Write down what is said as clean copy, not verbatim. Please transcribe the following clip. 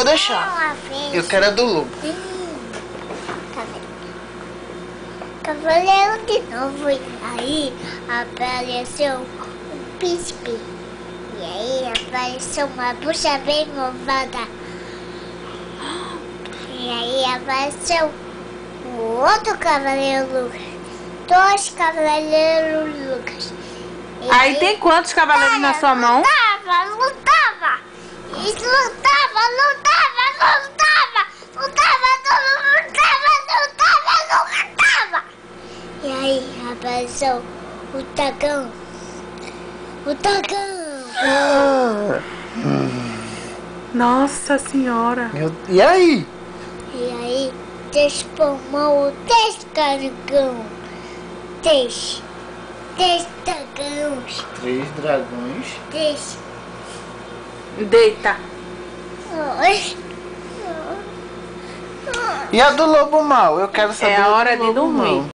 vou deixar. Eu quero a do lobo. Cavaleiro de novo. E aí apareceu um príncipe. E aí apareceu uma bruxa bem malvada. E aí apareceu o outro cavaleiro Lucas. 2 cavaleiros Lucas. E Aí tem quantos cavaleiros na sua mão? Lutava. Eles lutava. E aí apareceu o dragão. Nossa senhora. E aí? E aí transformou o 10 dragão. 10 dragões. 3 dragões. 10. Deita. E a do lobo mau? Eu quero saber. É a a do hora de lobo dormir. mau.